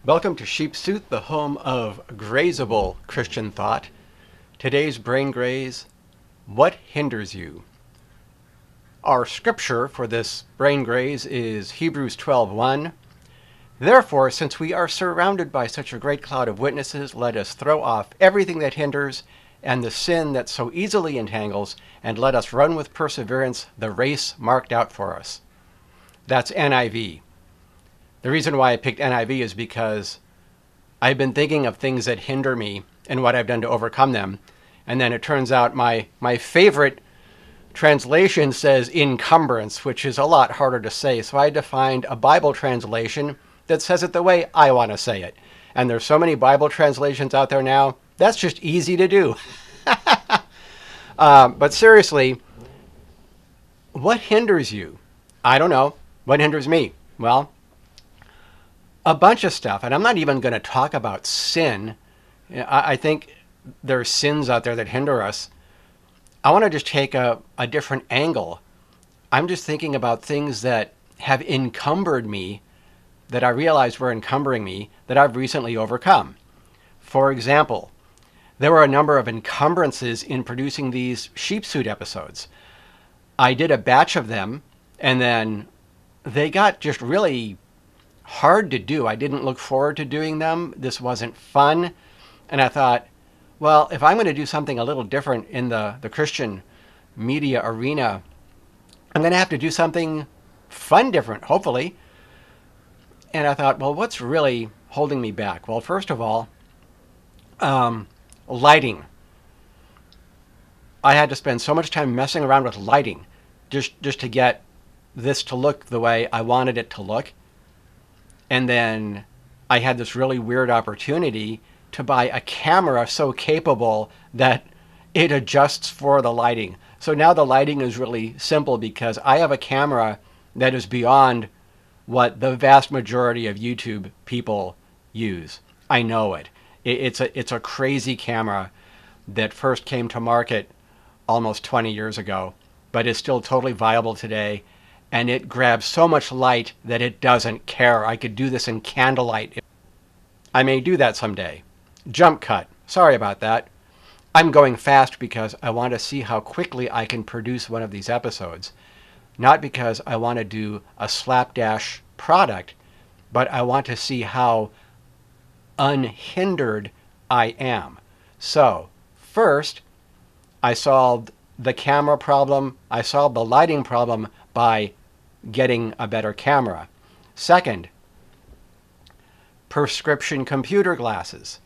Welcome to Sheep Suit, the home of grazable Christian thought. Today's brain graze, what hinders you? Our scripture for this brain graze is Hebrews 12:1. Therefore, since we are surrounded by such a great cloud of witnesses, let us throw off everything that hinders and the sin that so easily entangles, and let us run with perseverance the race marked out for us. That's NIV. The reason why I picked NIV is because I've been thinking of things that hinder me and what I've done to overcome them. And then it turns out my favorite translation says encumbrance, which is a lot harder to say. So I had to find a Bible translation that says it the way I want to say it. And there's so many Bible translations out there now, that's just easy to do. But seriously, what hinders you? I don't know. What hinders me? Well, a bunch of stuff, and I'm not even going to talk about sin. I think there are sins out there that hinder us. I want to just take a different angle. I'm just thinking about things that have encumbered me, that I realized were encumbering me, that I've recently overcome. For example, there were a number of encumbrances in producing these Sheep Suit episodes. I did a batch of them, and then they got just really hard to do. I didn't look forward to doing them. This wasn't fun. And I thought, well, if I'm going to do something a little different in the Christian media arena, I'm going to have to do something fun different, hopefully. And I thought, well, what's really holding me back? Well, first of all, lighting. I had to spend so much time messing around with lighting just to get this to look the way I wanted it to look. And then I had this really weird opportunity to buy a camera so capable that it adjusts for the lighting. So now the lighting is really simple because I have a camera that is beyond what the vast majority of YouTube people use. I know it. It's a crazy camera that first came to market almost 20 years ago, but is still totally viable today. And it grabs so much light that it doesn't care. I could do this in candlelight. I may do that someday. Jump cut. Sorry about that. I'm going fast because I want to see how quickly I can produce one of these episodes. Not because I want to do a slapdash product, but I want to see how unhindered I am. So, first, I solved the camera problem. I solved the lighting problem by getting a better camera. Second, prescription computer glasses.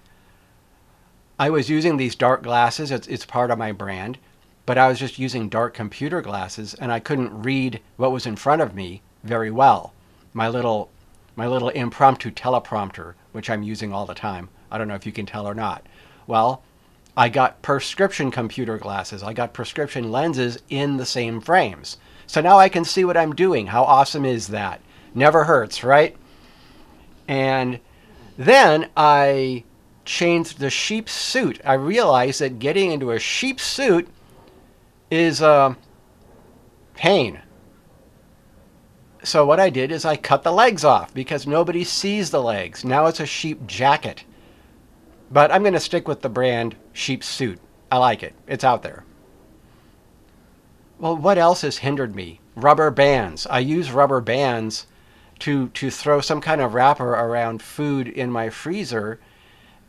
I was using these dark glasses. It's part of my brand, but I was just using dark computer glasses and I couldn't read what was in front of me very well. My little impromptu teleprompter, which I'm using all the time. I don't know if you can tell or not. Well, I got prescription computer glasses. I got prescription lenses in the same frames. So now I can see what I'm doing. How awesome is that? Never hurts, right? And then I changed the sheep suit. I realized that getting into a sheep suit is a pain. So what I did is I cut the legs off because nobody sees the legs. Now it's a sheep jacket. But I'm going to stick with the brand Sheep Suit. I like it. It's out there. Well, what else has hindered me? Rubber bands. I use rubber bands to throw some kind of wrapper around food in my freezer.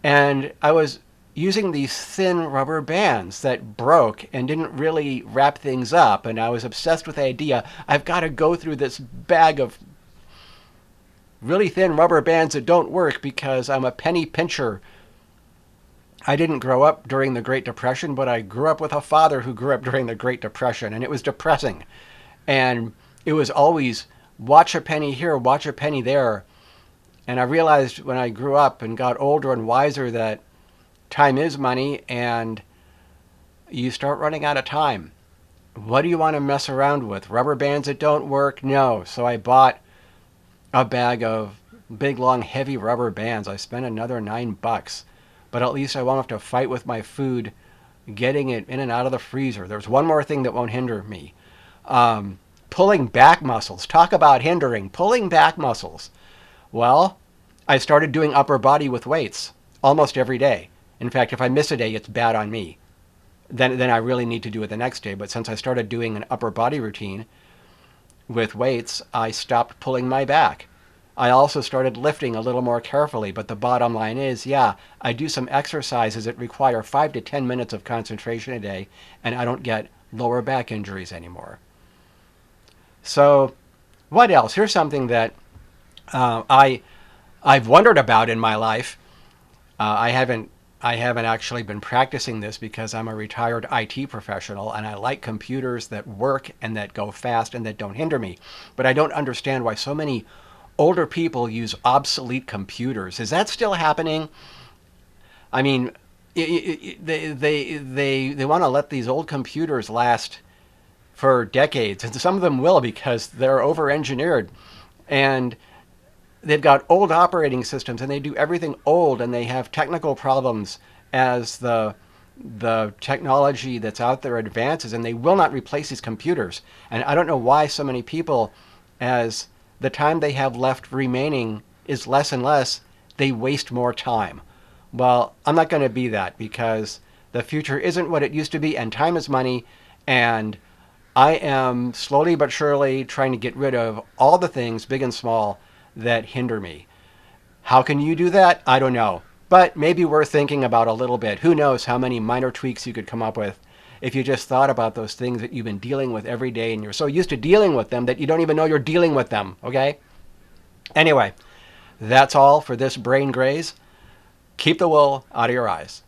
And I was using these thin rubber bands that broke and didn't really wrap things up. And I was obsessed with the idea, I've got to go through this bag of really thin rubber bands that don't work because I'm a penny pincher. I didn't grow up during the Great Depression, but I grew up with a father who grew up during the Great Depression, and it was depressing. And it was always watch a penny here, watch a penny there. And I realized when I grew up and got older and wiser that time is money, and you start running out of time. What do you want to mess around with? Rubber bands that don't work? No. So I bought a bag of big, long, heavy rubber bands. I spent another $9. But at least I won't have to fight with my food getting it in and out of the freezer. There's one more thing that won't hinder me. Pulling back muscles. Talk about hindering. Pulling back muscles. Well, I started doing upper body with weights almost every day. In fact, if I miss a day, it's bad on me. Then I really need to do it the next day. But since I started doing an upper body routine with weights, I stopped pulling my back. I also started lifting a little more carefully, but the bottom line is, yeah, I do some exercises that require 5 to 10 minutes of concentration a day, and I don't get lower back injuries anymore. So, what else? Here's something that I've wondered about in my life. I haven't actually been practicing this because I'm a retired IT professional and I like computers that work and that go fast and that don't hinder me. But I don't understand why so many older people use obsolete computers. Is that still happening? I mean, they want to let these old computers last for decades, and some of them will because they're over-engineered, and they've got old operating systems, and they do everything old, and they have technical problems as the technology that's out there advances, and they will not replace these computers. And I don't know why so many people, as the time they have left remaining is less and less, they waste more time. Well, I'm not going to be that because the future isn't what it used to be, and time is money, and I am slowly but surely trying to get rid of all the things, big and small, that hinder me. How can you do that? I don't know. But maybe worth thinking about a little bit. Who knows how many minor tweaks you could come up with if you just thought about those things that you've been dealing with every day and you're so used to dealing with them that you don't even know you're dealing with them, okay? Anyway, that's all for this brain graze. Keep the wool out of your eyes.